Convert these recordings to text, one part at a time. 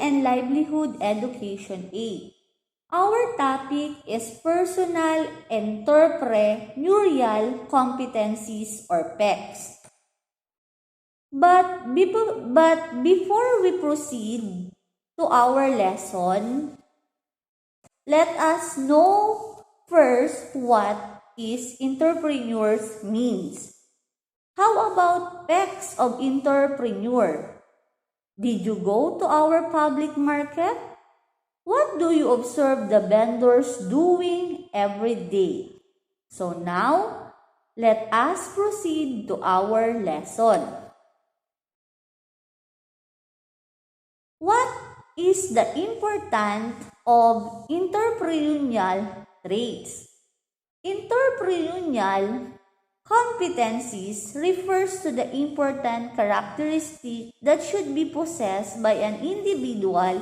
and Livelihood Education Aid. Our topic is Personal Entrepreneurial Competencies or PECs. But before we proceed to our lesson, let us know first what is entrepreneurs means. How about PECs of entrepreneur? Did you go to our public market? What do you observe the vendors doing every day? So now, let us proceed to our lesson. What is the importance of entrepreneurial traits? Entrepreneurial competencies refers to the important characteristic that should be possessed by an individual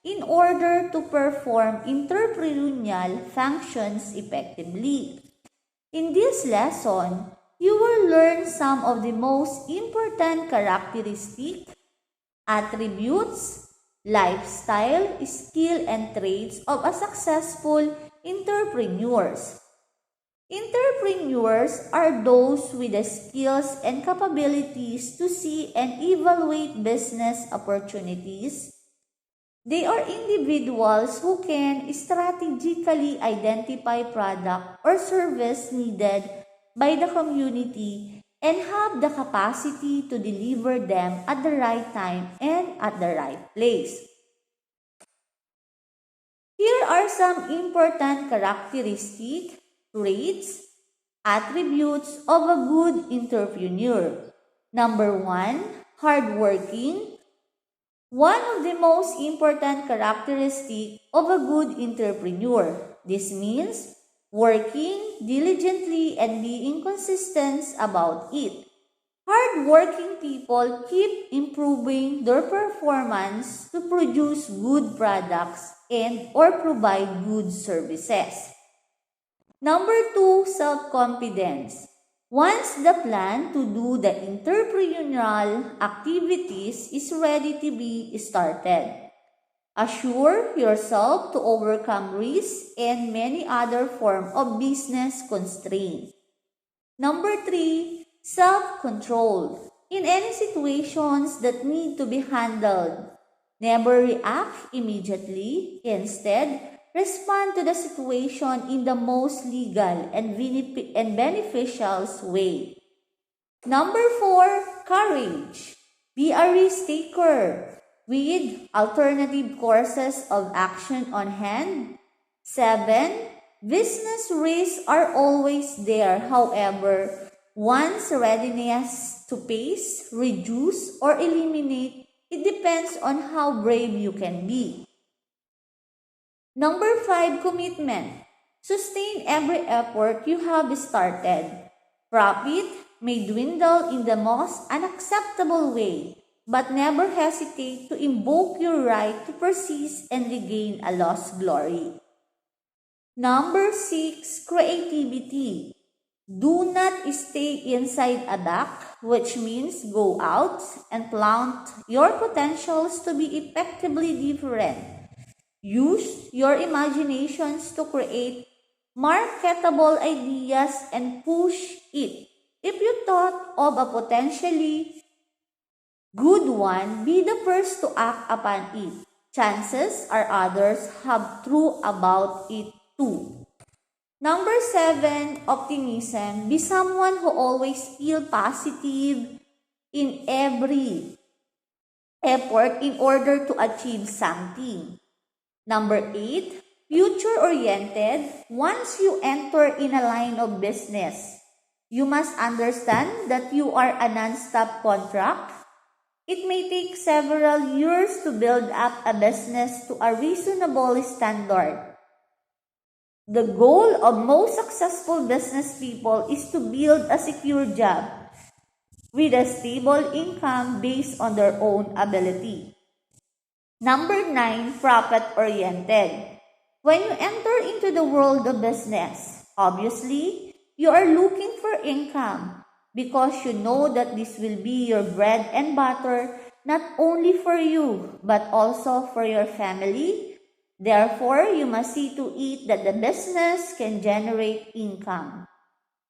in order to perform entrepreneurial functions effectively. In this lesson, you will learn some of the most important characteristics, attributes, lifestyle, skill, and traits of a successful entrepreneurs. Entrepreneurs are those with the skills and capabilities to see and evaluate business opportunities. They are individuals who can strategically identify product or service needed by the community and have the capacity to deliver them at the right time and at the right place. Here are some important characteristics, traits, attributes of a good entrepreneur. Number 1, hardworking. One of the most important characteristics of a good entrepreneur. This means working diligently and being consistent about it. Hardworking people keep improving their performance to produce good products and or provide good services. Number 2, self-confidence. Once the plan to do the entrepreneurial activities is ready to be started, assure yourself to overcome risks and many other forms of business constraints. Number 3, self-control. In any situations that need to be handled, never react immediately. Instead, respond to the situation in the most legal and beneficial way. Number 4, courage. Be a risk taker with alternative courses of action on hand. 7, business risks are always there. However, one's readiness to face, reduce, or eliminate, it depends on how brave you can be. Number 5, commitment. Sustain every effort you have started. Profit may dwindle in the most unacceptable way, but never hesitate to invoke your right to persist and regain a lost glory. Number 6, creativity. Do not stay inside a box, which means go out and plant your potentials to be effectively different. Use your imaginations to create marketable ideas and push it. If you thought of a potentially good one, be the first to act upon it. Chances are others have true about it too. Number 7, optimism. Be someone who always feel positive in every effort in order to achieve something. Number 8, future-oriented. Once you enter in a line of business, you must understand that you are a non-stop contract. It may take several years to build up a business to a reasonable standard. The goal of most successful business people is to build a secure job with a stable income based on their own ability. Number 9, profit-oriented. When you enter into the world of business, obviously, you are looking for income because you know that this will be your bread and butter not only for you, but also for your family. Therefore, you must see to it that the business can generate income.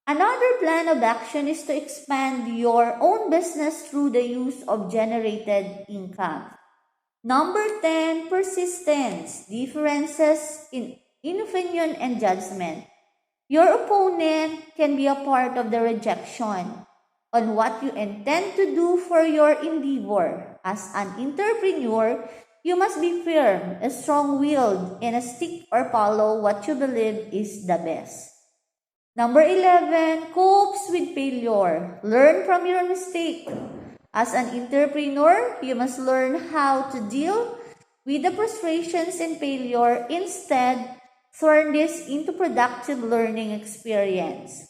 Another plan of action is to expand your own business through the use of generated income. Number 10, persistence, differences in opinion and judgment. Your opponent can be a part of the rejection on what you intend to do for your endeavor. As an entrepreneur, you must be firm, strong-willed, and stick or follow what you believe is the best. Number 11, copes with failure. Learn from your mistake. As an entrepreneur, you must learn how to deal with the frustrations and failure. Instead, turn this into productive learning experience.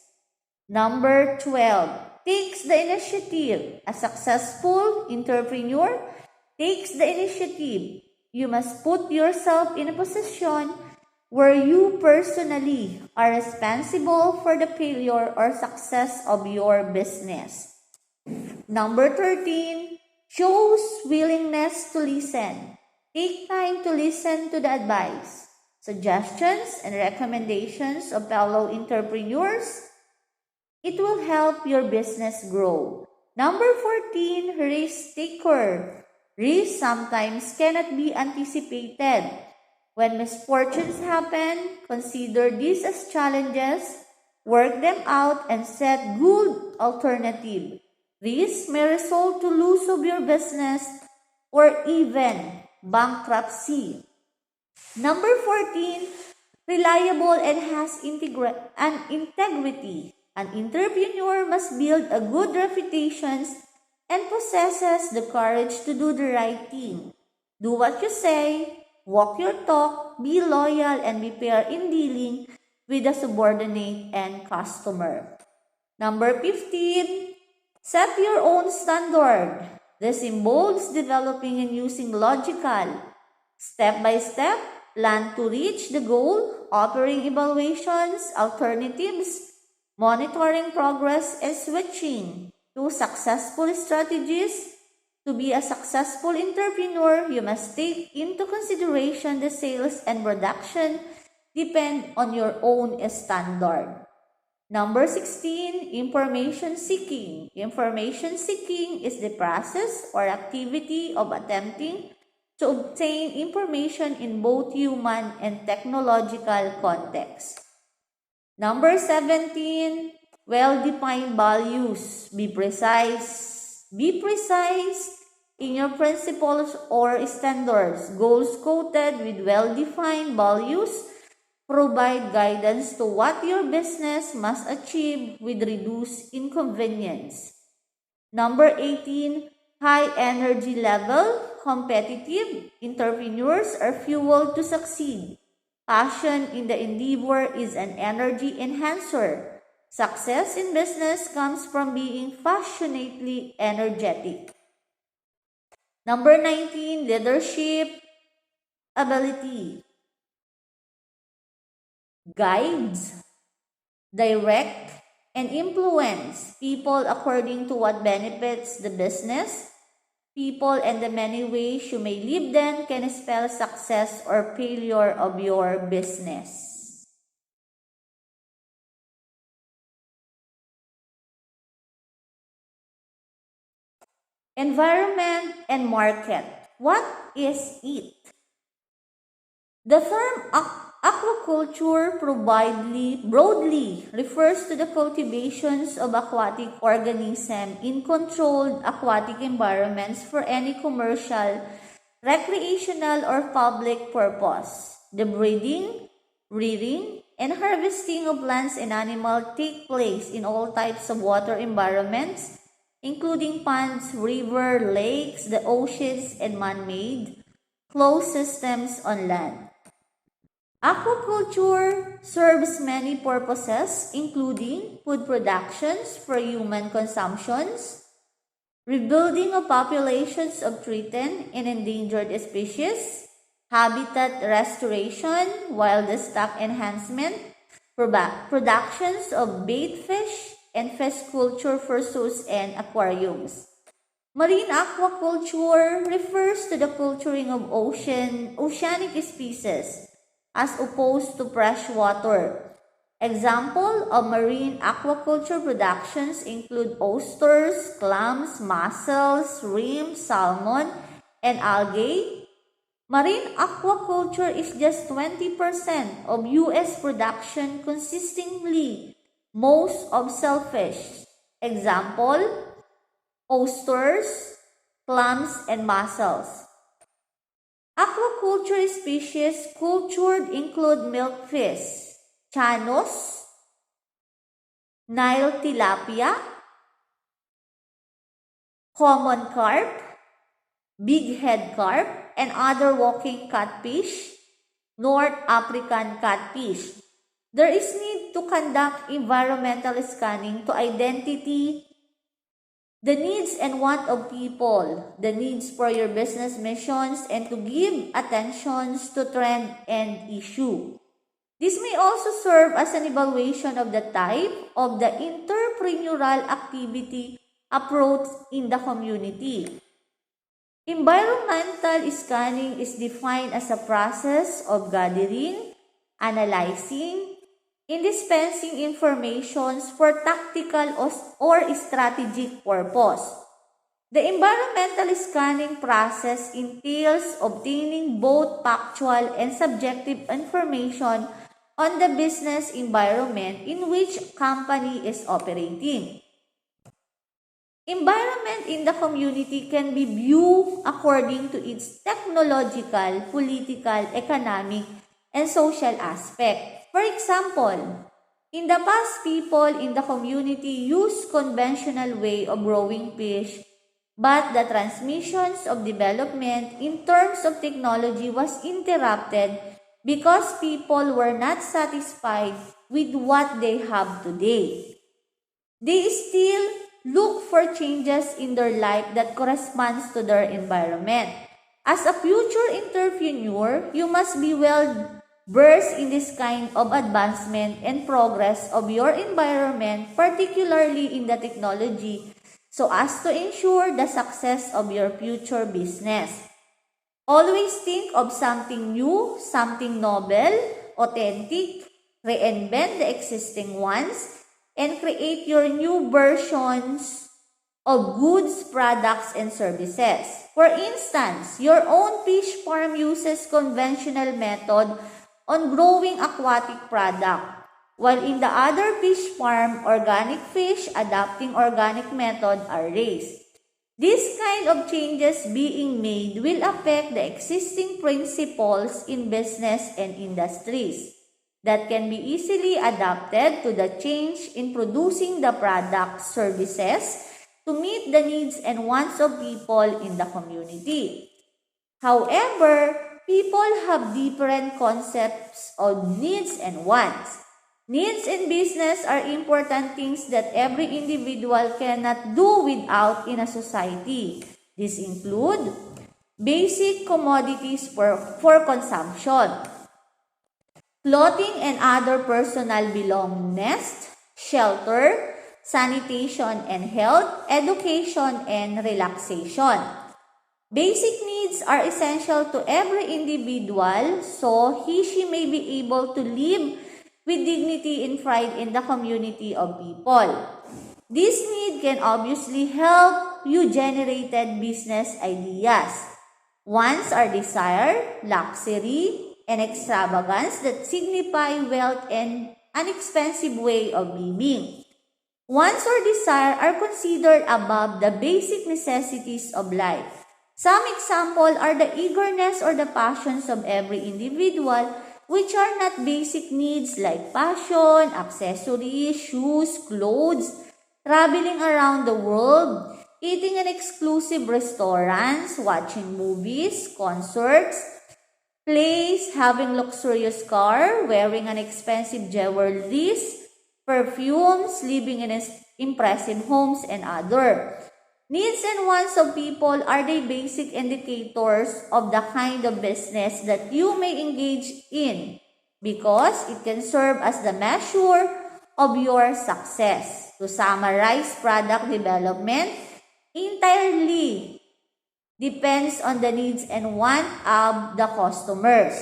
Number 12, takes the initiative. A successful entrepreneur takes the initiative. You must put yourself in a position where you personally are responsible for the failure or success of your business. Number 13, shows willingness to listen. Take time to listen to the advice, suggestions, and recommendations of fellow entrepreneurs. It will help your business grow. Number 14, risk taker. Risk sometimes cannot be anticipated. When misfortunes happen, consider these as challenges, work them out, and set good alternative. This may result to loss of your business or even bankruptcy. Number 14, reliable and has integrity. An entrepreneur must build a good reputation and possesses the courage to do the right thing. Do what you say, walk your talk, be loyal, and be fair in dealing with the subordinate and customer. Number 15, set your own standard. This involves developing and using logical, step-by-step plan to reach the goal, offering evaluations, alternatives, monitoring progress, and switching to successful strategies. To be a successful entrepreneur, you must take into consideration the sales and production depend on your own standard. Number 16, information seeking. Information seeking is the process or activity of attempting to obtain information in both human and technological contexts. Number 17, well-defined values. Be precise. Be precise in your principles or standards. Goals quoted with well-defined values provide guidance to what your business must achieve with reduced inconvenience. Number 18, high energy level. Competitive entrepreneurs are fueled to succeed. Passion in the endeavor is an energy enhancer. Success in business comes from being passionately energetic. Number 19, leadership ability. Guides, direct, and influence people according to what benefits the business. People and the many ways you may live them can spell success or failure of your business. Environment and market. What is it? The term aquaculture broadly refers to the cultivations of aquatic organisms in controlled aquatic environments for any commercial, recreational, or public purpose. The breeding, rearing, and harvesting of plants and animals take place in all types of water environments, including ponds, rivers, lakes, the oceans, and man-made, closed systems on land. Aquaculture serves many purposes, including food productions for human consumptions, rebuilding of populations of threatened and endangered species, habitat restoration, wild-stock enhancement, productions of bait fish, and fish culture for zoos and aquariums. Marine aquaculture refers to the culturing of oceanic species as opposed to freshwater. Example of marine aquaculture productions include oysters, clams, mussels, shrimp, salmon, and algae. Marine aquaculture is just 20% of U.S. production consistingly most of shellfish. Example, oysters, clams, and mussels. Aquaculture species cultured include milkfish, chanos, Nile tilapia, common carp, bighead carp, and other walking catfish, North African catfish. There is need to conduct environmental scanning to identify the needs and want of people, the needs for your business missions, and to give attention to trend and issue. This may also serve as an evaluation of the type of the entrepreneurial activity approach in the community. Environmental scanning is defined as a process of gathering, analyzing, and dispensing information for tactical or strategic purpose. The environmental scanning process entails obtaining both factual and subjective information on the business environment in which company is operating. Environment in the community can be viewed according to its technological, political, economic, and social aspect. For example, in the past, people in the community used conventional way of growing fish, but the transmissions of development in terms of technology was interrupted because people were not satisfied with what they have today. They still look for changes in their life that corresponds to their environment. As a future entrepreneur, you must be well versed in this kind of advancement and progress of your environment, particularly in the technology, so as to ensure the success of your future business. Always think of something new, something novel, authentic, reinvent the existing ones, and create your new versions of goods, products, and services. For instance, your own fish farm uses conventional method on growing aquatic product, while in the other fish farm, organic fish adopting organic method are raised. This kind of changes being made will affect the existing principles in business and industries that can be easily adapted to the change in producing the products, services to meet the needs and wants of people in the community. However, people have different concepts of needs and wants. Needs in business are important things that every individual cannot do without in a society. These include basic commodities for consumption, clothing and other personal belongings, shelter, sanitation and health, education and relaxation. Basic needs are essential to every individual so she may be able to live with dignity and pride in the community of people. This need can obviously help you generate business ideas. Wants are desire, luxury, and extravagance that signify wealth and an expensive way of living. Wants or desire are considered above the basic necessities of life. Some examples are the eagerness or the passions of every individual, which are not basic needs like fashion, accessories, shoes, clothes, traveling around the world, eating in exclusive restaurants, watching movies, concerts, plays, having luxurious car, wearing an expensive jewelries, perfumes, living in impressive homes, and other. Needs and wants of people are the basic indicators of the kind of business that you may engage in because it can serve as the measure of your success. To summarize product development, entirely depends on the needs and want of the customers.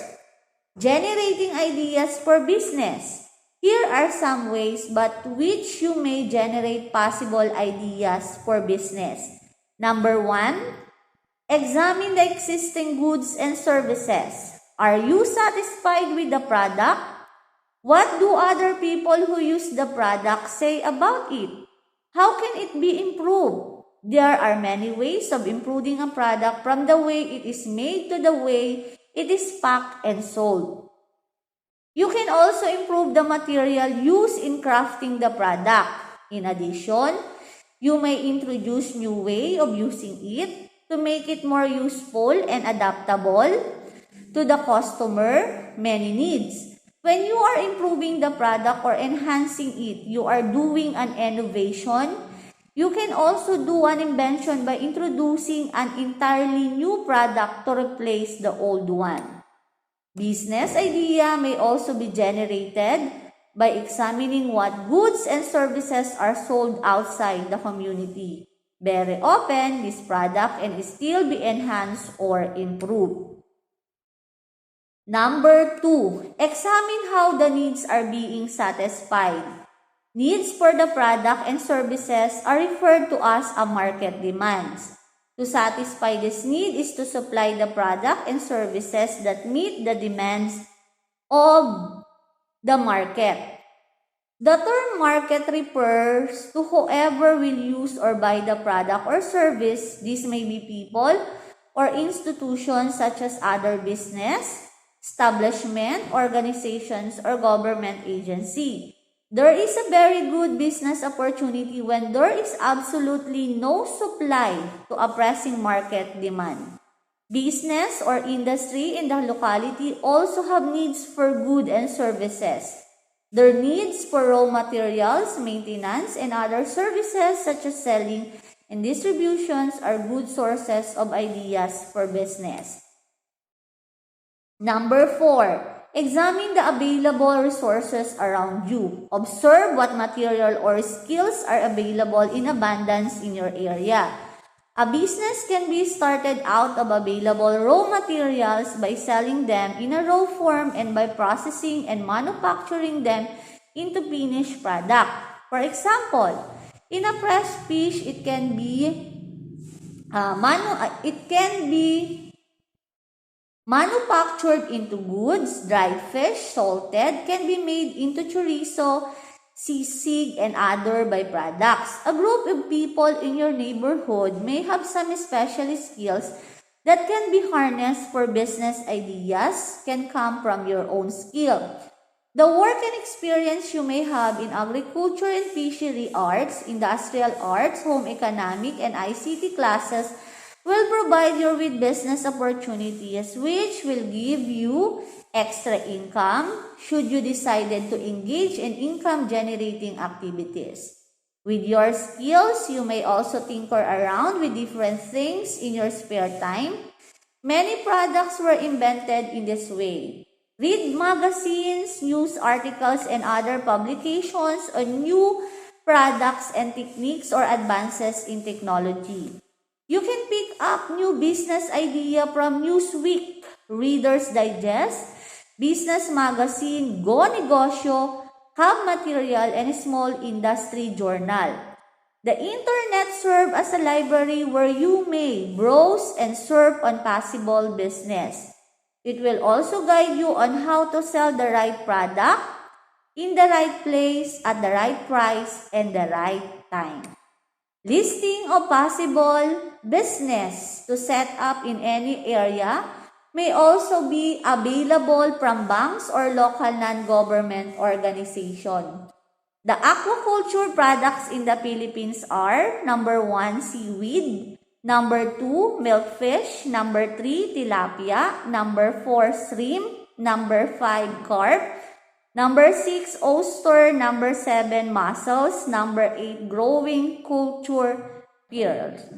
Generating ideas for business. Here are some ways but which you may generate possible ideas for business. Number 1, examine the existing goods and services. Are you satisfied with the product? What do other people who use the product say about it? How can it be improved? There are many ways of improving a product, from the way it is made to the way it is packed and sold. You can also improve the material used in crafting the product. In addition, you may introduce new way of using it to make it more useful and adaptable to the customer many needs. When you are improving the product or enhancing it, you are doing an innovation. You can also do an invention by introducing an entirely new product to replace the old one. Business idea may also be generated by examining what goods and services are sold outside the community. Very often, this product can still be enhanced or improved. Number 2, examine how the needs are being satisfied. Needs for the product and services are referred to as a market demands. To satisfy this need is to supply the product and services that meet the demands of the market. The term market refers to whoever will use or buy the product or service. This may be people or institutions such as other business, establishment, organizations, or government agency. There is a very good business opportunity when there is absolutely no supply to a pressing market demand. Business or industry in the locality also have needs for goods and services. Their needs for raw materials, maintenance, and other services such as selling and distributions are good sources of ideas for business. Number 4, examine the available resources around you. Observe what material or skills are available in abundance in your area. A business can be started out of available raw materials by selling them in a raw form and by processing and manufacturing them into finished product. For example, in a fresh fish, it can be manufactured into goods. Dried fish, salted, can be made into chorizo, sisig, and other byproducts. A group of people in your neighborhood may have some special skills that can be harnessed for business ideas can come from your own skill. The work and experience you may have in agriculture and fishery arts, industrial arts, home economic, and ICT classes will provide you with business opportunities which will give you extra income should you decide to engage in income-generating activities. With your skills, you may also tinker around with different things in your spare time. Many products were invented in this way. Read magazines, news articles, and other publications on new products and techniques or advances in technology. You can pick up new business idea from Newsweek, Reader's Digest, Business Magazine, Go Negosyo, Hub Material, and Small Industry Journal. The internet serves as a library where you may browse and surf on possible business. It will also guide you on how to sell the right product in the right place at the right price and the right time. Listing of possible business to set up in any area may also be available from banks or local non-government organizations. The aquaculture products in the Philippines are number 1, seaweed, number 2, milkfish, number 3, tilapia, number 4, shrimp, number 5, carp, number 6, oyster, number 7, mussels, number 8, growing culture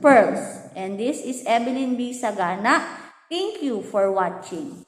pearls. And this is Evelyn B. Sagana. Thank you for watching.